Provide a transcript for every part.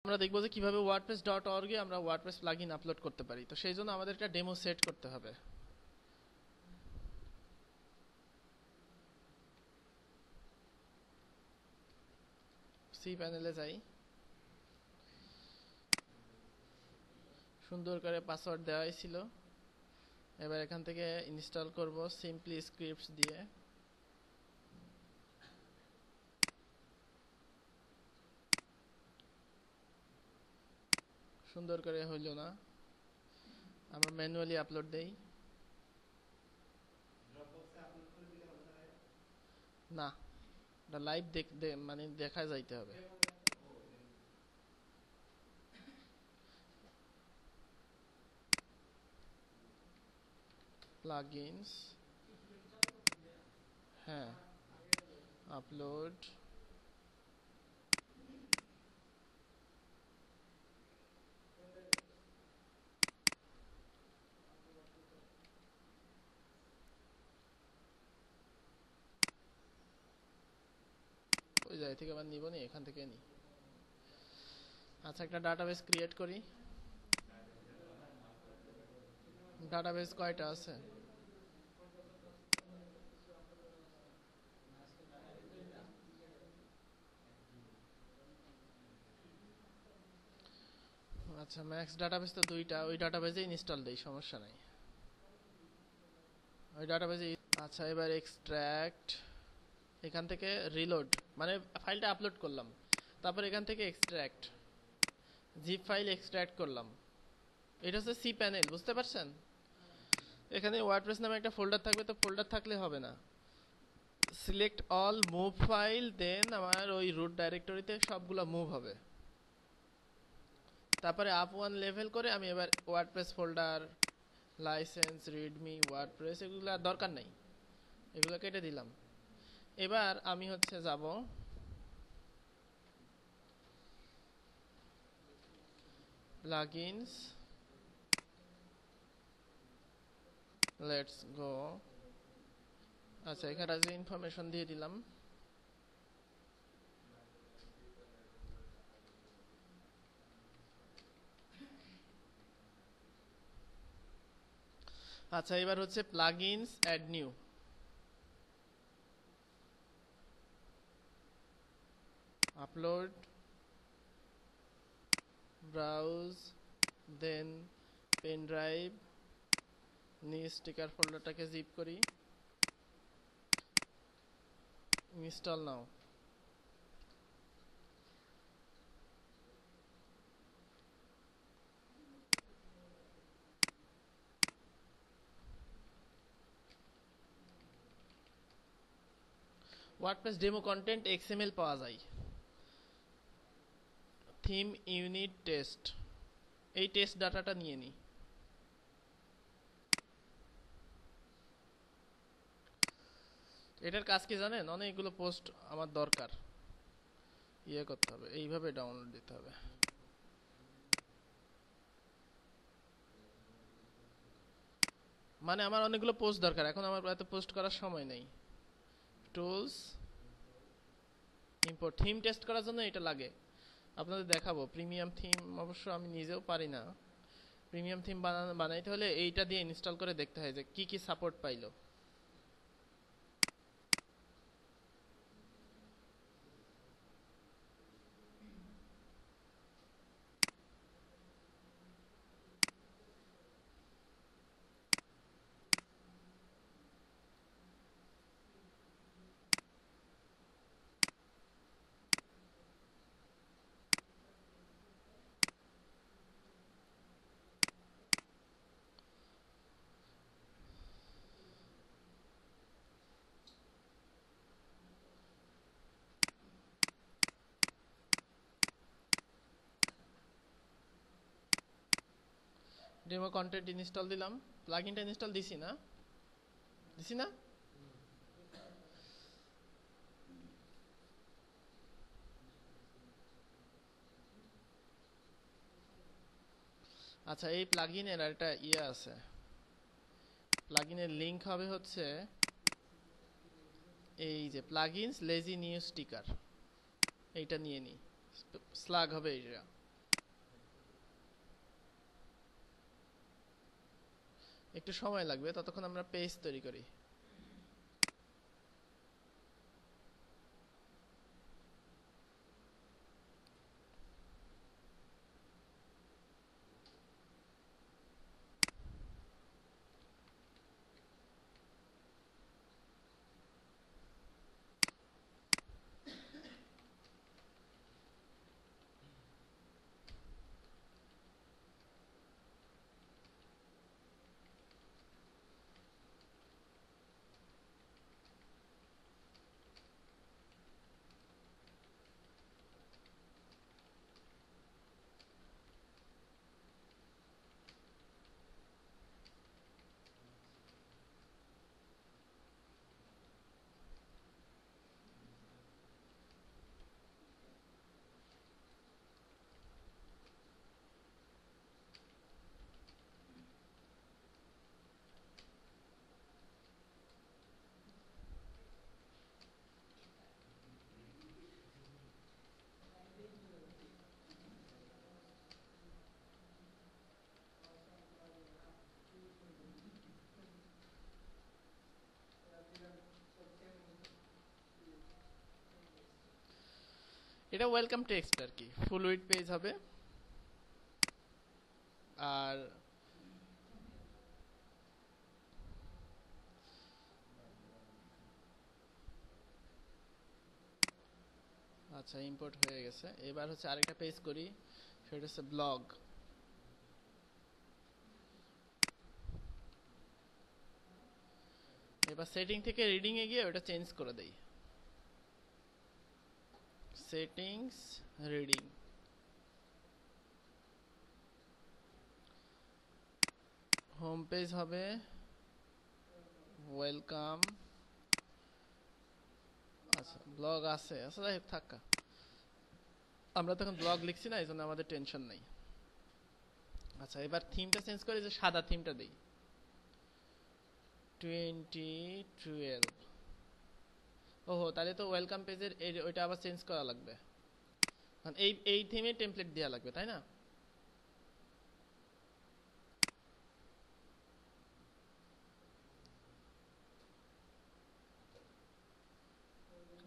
আমরা দেখবো যে কিভাবে wordpress.org এ আমরা ওয়ার্ডপ্রেস প্লাগইন আপলোড করতে পারি। তো সেই জন্য আমাদের একটা ডেমো সেট করতে হবে। সি প্যানেলে যাই, সুন্দর করে পাসওয়ার্ড দেওয়াই ছিল। এবার এখান থেকে ইনস্টল করব সিম্পলি স্ক্রিপ্টস দিয়ে। সুন্দর করে হইল না, আমরা ম্যানুয়ালি আপলোড দেই। না, এটা লাইভ মানে দেখা যাইতে হবে। প্লাগইনস, হ্যাঁ, আপলোড। ওই জায়গা থেকে আবার নিব নি, এখান থেকে নি। আচ্ছা, একটা ডাটাবেস ক্রিয়েট করি। ডাটাবেস কয়টা আছে? আচ্ছা, ম্যাক্স ডাটাবেস তো দুইটা, ওই ডাটাবেসে ইনস্টল দেই, সমস্যা নাই। ওই ডাটাবেসে। আচ্ছা, এবার এক্সট্রাক্ট, এখান থেকে রিলোড, মানে ফাইলটা আপলোড করলাম, তারপর এখান থেকে এক্সট্রাক্ট, জিপ ফাইল এক্সট্রাক্ট করলাম। এটা হচ্ছে সি প্যানেল, বুঝতে পারছেন? এখানে ওয়ার্ডপ্রেস নামে একটা ফোল্ডার থাকবে, তো ফোল্ডার থাকলে হবে না। সিলেক্ট অল, মুভ ফাইল, দেন আমার ওই রুট ডাইরেক্টরিতে সবগুলো মুভ হবে। তারপরে আপ ওয়ান লেভেল করে আমি এবার WordPress folder, licence, Redmi, WordPress এগুলো আর দরকার নাই, এগুলো কেটে দিলাম। এবার আমি হচ্ছে যাব প্লাগইনস, লেটস গো। আচ্ছা, এখানে যে ইনফরমেশন দিয়ে দিলাম। আচ্ছা, এবার হচ্ছে plugins add new, upload, browse, then pen drive, new sticker ফোল্ডারটাকে জিপ করি, install now. WordPress demo content XML পাওয়া যায়। থিম ইউনিট টেস্ট, এই টেস্ট ডাটাটা নিয়ে নিই। এটার কাজ কি জানেন? অনেকগুলো পোস্ট আমার দরকার, ইয়ে করতে হবে, এইভাবে ডাউনলোড দিতে হবে। মানে আমার অনেকগুলো পোস্ট দরকার, এখন আমার এত পোস্ট করার সময় নেই। টুলস, ইম্পোর্ট, থিম টেস্ট করার জন্য এটা লাগে। আপনাদের দেখাবো প্রিমিয়াম থিম, অবশ্য আমি নিজেও পারি না। প্রিমিয়াম থিম বানাইতে হলে এইটা দিয়ে ইনস্টল করে দেখতে হয় যে কি কি সাপোর্ট পাইলো। ডেমো কন্টেন্ট ইনস্টল দিলাম, প্লাগইনটা ইনস্টল দিছি না? দিছি না? আচ্ছা, এই প্লাগইনের একটা ইয়ে আছে, প্লাগইনের লিংক হবে হচ্ছে এই যে প্লাগইনস লেজি নিউ স্টিকার, এইটা নিয়ে নি। স্লাগ হবে এইটা। একটু সময় লাগবে, ততক্ষণ আমরা পেজ তৈরি করি। এটা ওয়েলকাম টেক্সট আর কি, ফুল উইড পেজ হবে। আর আচ্ছা, ইম্পোর্ট হয়ে গেছে। এবার হচ্ছে আরেকটা পেজ করি, সেটা হচ্ছে ব্লগ। এবার সেটিং থেকে রিডিং এ গিয়ে ওটা চেঞ্জ করে দেই। সেটিংস, রিডিং, হোম পেজ হবে ওয়েলকাম। আচ্ছা, ব্লগ আছে, আচ্ছা যাই হোক থাকা, আমরা তখন ব্লগ লিখছি না, এই জন্য আমাদের টেনশন নাই। আচ্ছা, এবার থিমটা চেঞ্জ করে যে সাদা থিমটা দেই, 2012। ওহো, তাহলে তো ওয়েলকাম পেজের ওইটা আবার চেঞ্জ করা লাগবে, কারণ এই থিমে টেমপ্লেট দেওয়া লাগবে, তাই না?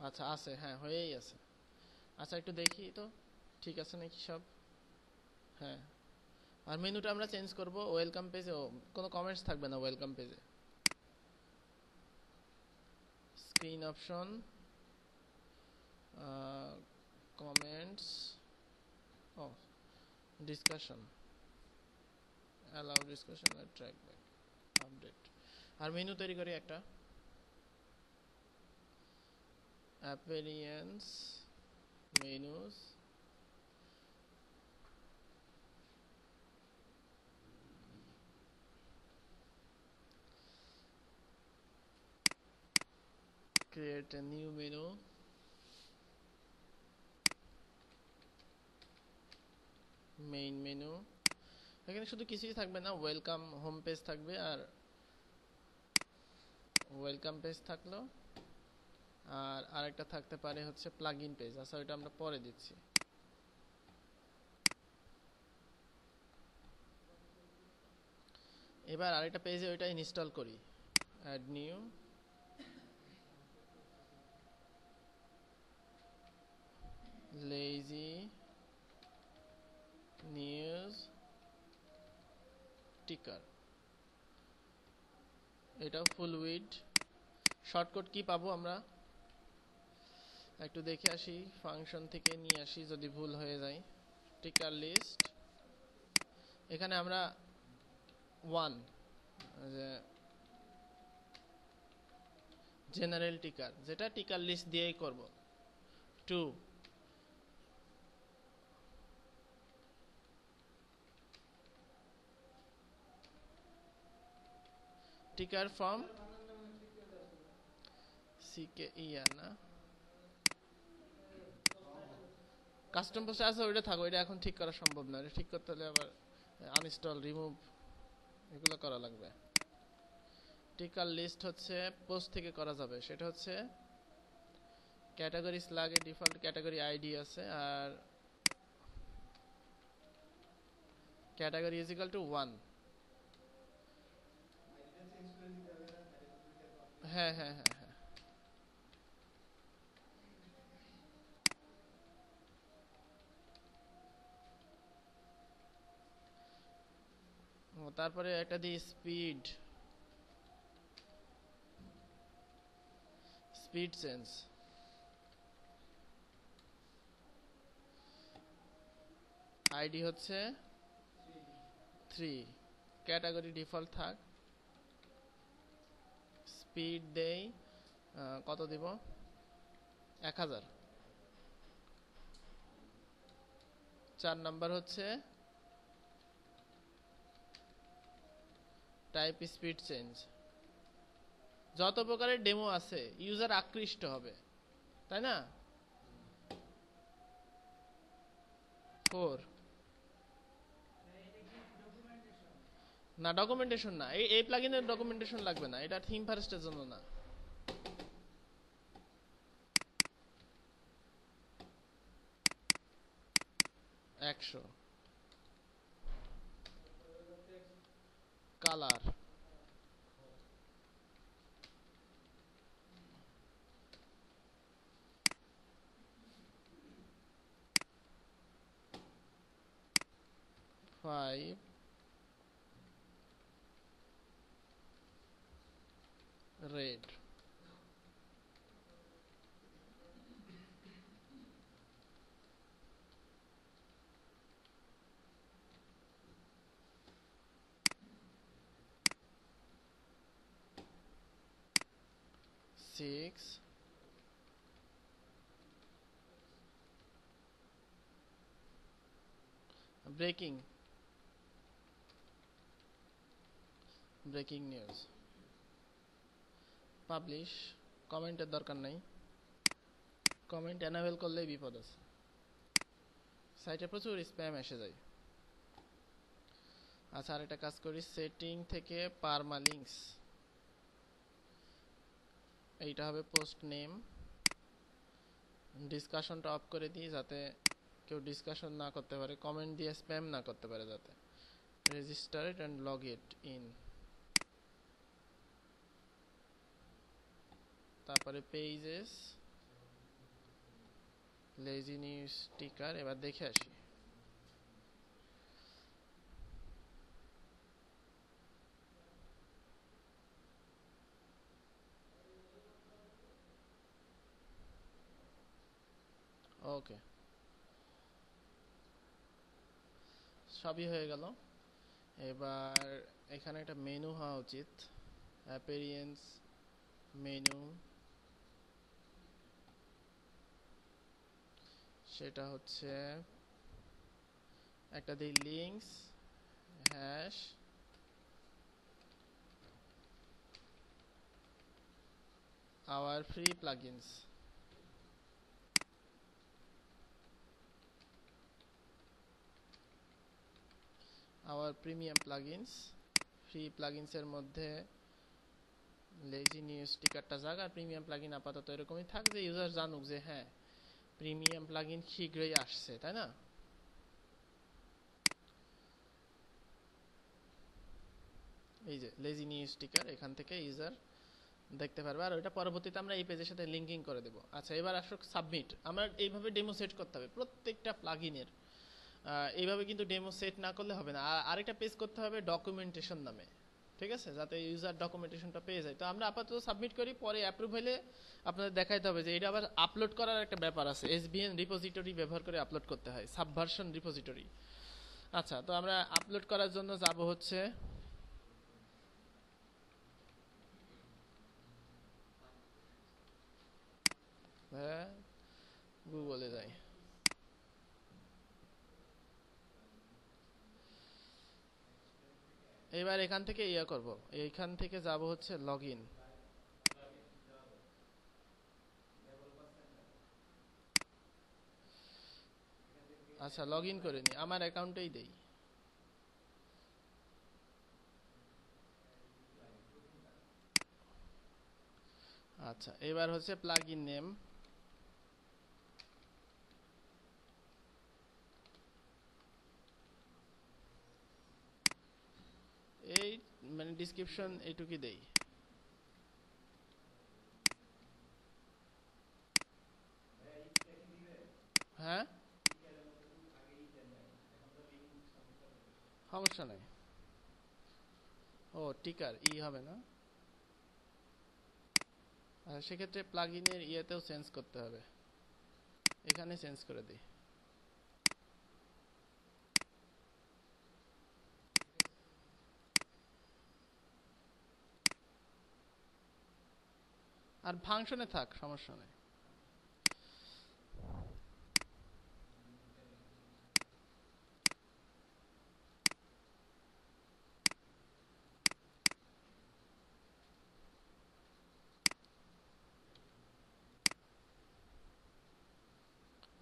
আচ্ছা আছে, হ্যাঁ হয়েই আছে। আচ্ছা একটু দেখি তো ঠিক আছে নাকি সব। হ্যাঁ, আর মেনুটা আমরা চেঞ্জ করব ওয়েলকাম পেজে, কোনো কমেন্টস থাকবে না ওয়েলকাম পেজে। স্ক্রিন অপশন, কমেন্টস, ও ডিসকাশন, অ্যালাউ ডিসকাশন আর ট্র্যাক ব্যাক, আপডেট। আর মেনু তৈরি করি একটা, appearance, menus, create a new menu, main menu. এখানে শুধু কিছুই থাকবে না, ওয়েলকাম হোম পেজ থাকবে আর ওয়েলকাম পেজ থাকলো, আর আরেকটা থাকতে পারে হচ্ছে প্লাগইন পেজ। আচ্ছা ওইটা আমরা পরে দিচ্ছি। এবার আরেকটা পেজে ওইটা ইনস্টল করি, অ্যাড নিউ, লেজি নিউজ টিকার। এটাও ফুল উইড। শর্টকাট কি পাবো আমরা একটু দেখে আসি, ফাংশন থেকে নিয়ে আসি যদি ভুল হয়ে যায়। টিকার লিস্ট, এখানে আমরা 1 জেনারেল টিকার, যেটা টিকার লিস্ট দিয়েই করব। 2 টিকার ফ্রম সিকে ইয়ার না, কাস্টম পোস্ট আছে ওইটা থাকো, ওইটা এখন ঠিক করা সম্ভব না, এটা ঠিক করতে হলে আবার আনইনস্টল রিমুভ এগুলো করা লাগবে। টিকার লিস্ট হচ্ছে পোস্ট থেকে করা যাবে, সেটা হচ্ছে ক্যাটাগরি স্ল্যাগে ডিফল্ট ক্যাটাগরি আইডি আছে, আর ক্যাটাগরি ইজ ইকুয়াল টু 1। হ্যাঁ হ্যাঁ হ্যাঁ হ্যাঁ। তারপরে একটা দিই স্পিড, স্পিড চেঞ্জ। আইডি হচ্ছে 3, ক্যাটাগরি ডিফল্ট থাক। স্পিড দেই কত দিব, 1000। 4 নাম্বার হচ্ছে টাইপ স্পিড চেঞ্জ। যত প্রকারের ডেমো আছে ইউজার আকৃষ্ট হবে, তাই না? 4 না, ডকুমেন্টেশন না, এই প্লাগইনের ডকুমেন্টেশন লাগবে না, এটা থিম ফার্স্টের জন্য না। 100 colour, five red, six breaking, breaking news. Publish, কমেন্টের দরকার নাই, কমেন্ট এনাবেল করলেই বিপদ আছে, সাইটে প্রচুর স্প্যাম এসে যায়। আচ্ছা, আর একটা কাজ করি, সেটিং থেকে পারমালিংকস, এইটা হবে পোস্ট নেম। ডিসকাশনটা অফ করে দিই যাতে কেউ ডিসকাশন না করতে পারে, কমেন্ট দিয়ে স্প্যাম না করতে পারে যাতে। Register it and log it in. তারপরে পেজেস, লেজি নিউজ স্টিকার। এবার দেখে আসি। ওকে, সবই হয়ে গেল। এবার এখানে একটা মেনু হওয়া উচিত, অ্যাপিয়ারেন্স মেনু, সেটা হচ্ছে একটা দিই links hash our free plugins. Our premium plugins, free plugins এর মধ্যে লেজি নিউজ স্টিকারটা যাক, আর প্রিমিয়াম প্লাগইন আপাতত এরকমই থাক, যে ইউজার জানুক যে হ্যাঁ প্রিমিয়াম প্লাগইন শীঘ্রই আসছে, তাই না? এই যে লেজি নিউজ স্টিকার, এখান থেকে ইউজার দেখতে পারবে, আর ওইটা পরবর্তীতে আমরা এই পেজের সাথে লিঙ্কিং করে দেব। আচ্ছা, এবার আসুক সাবমিট। আমরা এইভাবে ডেমো সেট করতে হবে প্রত্যেকটা প্লাগইনের। এইভাবে কিন্তু ডেমো সেট না করলে হবে না। আর আরেকটা পেজ করতে হবে ডকুমেন্টেশন নামে, ঠিক আছে, যাতে ইউজার ডকুমেন্টেশনটা পেয়ে যায়। তো আমরা আপাতত সাবমিট করি, পরে অ্যাপ্রুভ হলে আপনাদের দেখাইতে হবে যে এটা আবার আপলোড করার একটা ব্যাপার আছে, এসবিএন রিপোজিটরি ব্যবহার করে আপলোড করতে হয়, সাবভার্সন রিপোজিটরি। আচ্ছা, তো আমরা আপলোড করার জন্য যাব হচ্ছে গুগলে যাই। এবার এখান থেকে ইয়া করব, এইখান থেকে যাব হচ্ছে লগইন। আচ্ছা, লগইন করে নি, আমার অ্যাকাউন্টেই দেই। আচ্ছা, এবার হচ্ছে প্লাগইন নেম, এই মানে ডেসক্রিপশন এইটুকুই দেই। সমস্যা নেই। ও টিকার হবে না, সেক্ষেত্রে প্লাগইনের ইয়েতেও চেঞ্জ করতে হবে, এখানে চেঞ্জ করে দিই। আর ফাংশনে থাক, সমস্যা নেই।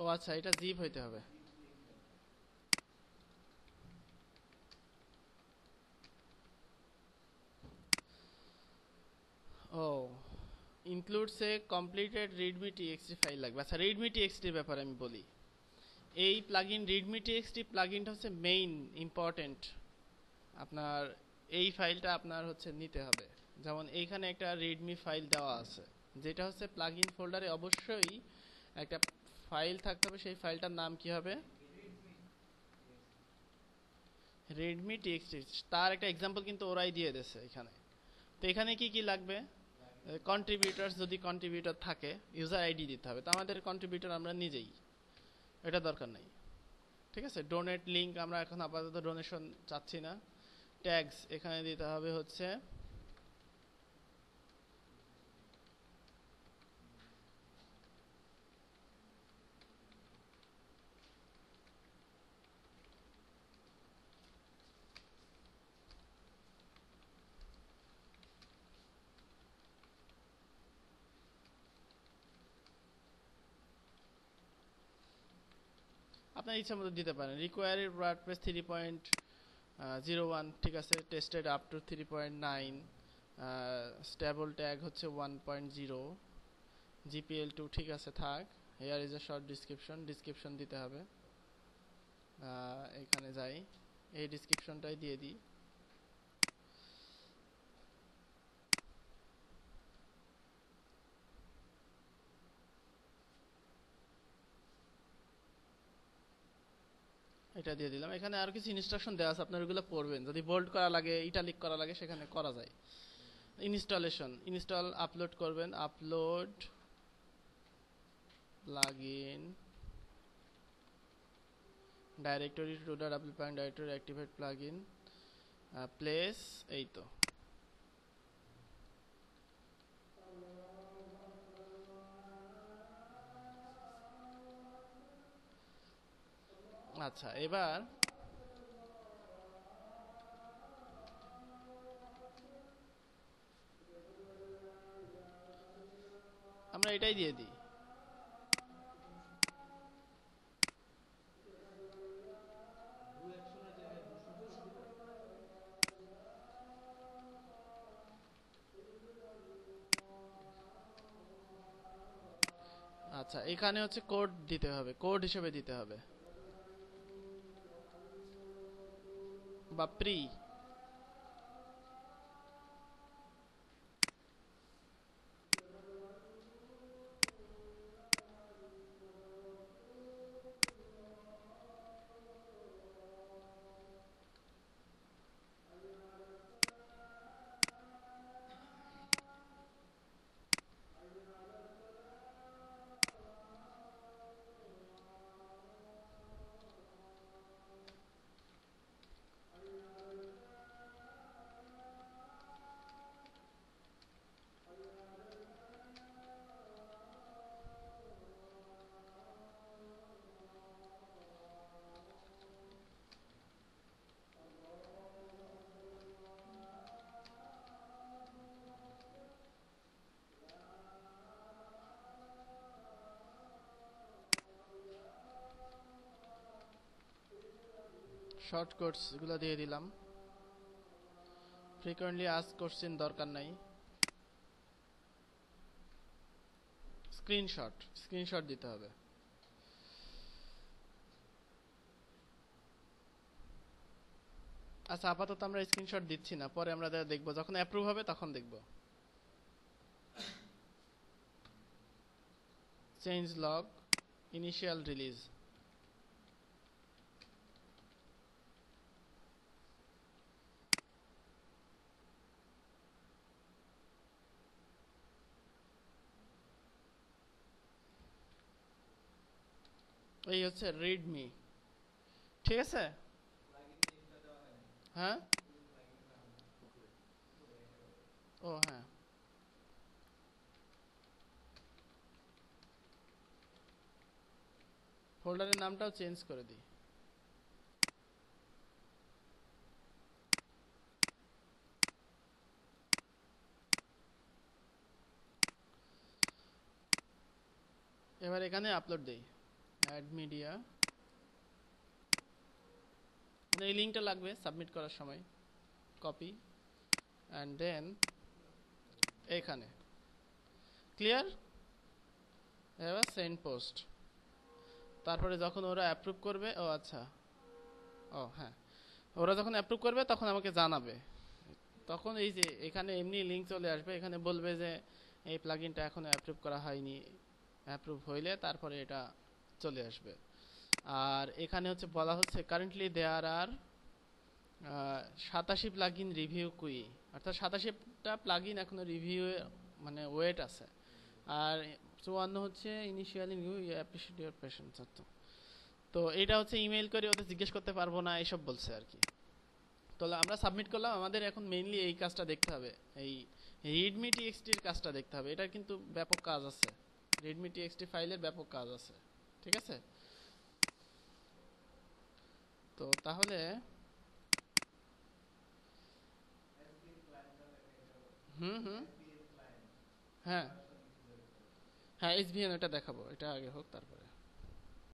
ও আচ্ছা, এটা জিপ হইতে হবে। ও ইনক্লুডস এ কমপ্লিটেড রিডমি টিএক্সটি ফাইল লাগবে। আচ্ছা, রিডমি টিএক্সটির ব্যাপারে আমি বলি। এই প্লাগইন রিডমি টিএক্সটি প্লাগইনটা হচ্ছে মেইন ইম্পর্টেন্ট। আপনার এই ফাইলটা আপনার হচ্ছে নিতে হবে। যেমন এইখানে একটা রিডমি ফাইল দেওয়া আছে, যেটা হচ্ছে প্লাগইন ফোল্ডারে অবশ্যই একটা ফাইল থাকতে হবে। সেই ফাইলটার নাম কি হবে? Redmi TXT. তার একটা এক্সাম্পল কিন্তু ওরাই দিয়ে দিয়েছে এখানে। তো এখানে কি কি লাগবে? কন্ট্রিবিউটার্স, যদি কন্ট্রিবিউটর থাকে ইউজার আইডি দিতে হবে। তো আমাদের কন্ট্রিবিউটর আমরা নিজেই, এটা দরকার নাই। ঠিক আছে, ডোনেট লিঙ্ক আমরা এখন আপাতত ডোনেশন চাচ্ছি না। ট্যাগস এখানে দিতে হবে হচ্ছে আপনার ইচ্ছা মতো দিতে পারেন। রিকোয়ার্ড ওয়ার্ডপ্রেস 3.01, ঠিক আছে। Tested up to 3.9, stable tag হচ্ছে 1.0, GPL2, ঠিক আছে থাক। Here is a short description দিতে হবে। এখানে যাই, এই ডিসক্রিপশনটাই দিয়ে দিই। এটা দিয়ে দিলাম। এখানে আর কিছু ইনস্ট্রাকশন দেওয়া আছে, আপনার ওগুলো পড়বেন। যদি বোল্ড করা লাগে, ইটালিক করা লাগে, সেখানে করা যায়। ইনস্টল আপলোড করবেন। Upload plugin directory to the W plugin directory, activate plugin, place, এই তো। আচ্ছা, এবার আমরা এটাই দিয়ে দিই। আচ্ছা, এখানে হচ্ছে কোড দিতে হবে, কোড হিসেবে দিতে হবে, বা প্রি। শর্ট কোডস এগুলো দিয়ে দিলাম। ফ্রিকোয়েন্টলি আস্ক কোশ্চেন দরকার নাই। স্ক্রিনশট দিতে হবে। আচ্ছা, আপাতত আমরা স্ক্রিনশট দিচ্ছি না, পরে আমরা দেখবো, যখন অ্যাপ্রুভ হবে তখন দেখব। Change log, initial release. এই হচ্ছে রিডমি, ঠিক আছে। হ্যাঁ, ও হ্যাঁ, ফোল্ডারের নামটাও চেঞ্জ করে দিই। এবার এখানে আপলোড দেই, অ্যাড মিডিয়া, এই লিঙ্কটা লাগবে সাবমিট করার সময়, কপি অ্যান্ড দেন এখানে, ক্লিয়ার। এবার সেন্ড পোস্ট, তারপরে যখন ওরা অ্যাপ্রুভ করবে, ও আচ্ছা, ও হ্যাঁ, ওরা যখন অ্যাপ্রুভ করবে তখন আমাকে জানাবে। তখন এই যে এখানে এমনি লিঙ্ক চলে আসবে, এখানে বলবে যে এই প্লাগইনটা এখনো অ্যাপ্রুভ করা হয়নি, অ্যাপ্রুভ হইলে তারপরে এটা চলে আসবে। আর এখানে হচ্ছে বলা হচ্ছে currently there are 87 plugin review queue, অর্থাৎ 87টা প্লাগইন এখনো রিভিউ মানে ওয়েট আছে। আর 54 হচ্ছে initially new, you appreciate your patience. তো এটা হচ্ছে ইমেল করে ওদের জিজ্ঞেস করতে পারবো না, এসব বলছে আর কি। তো আমরা সাবমিট করলাম, আমাদের এখন মেইনলি এই কাজটা দেখতে হবে, এই রিডমি টিএক্সটির কাজটা দেখতে হবে। এটার কিন্তু ব্যাপক কাজ আছে, রিডমি টিএক্সটি ফাইলের ব্যাপক কাজ আছে, ঠিক আছে। তো তাহলে হুম হুম, হ্যাঁ হ্যাঁ, এসভিএন ওটা দেখাবো, এটা আগে হোক তারপরে।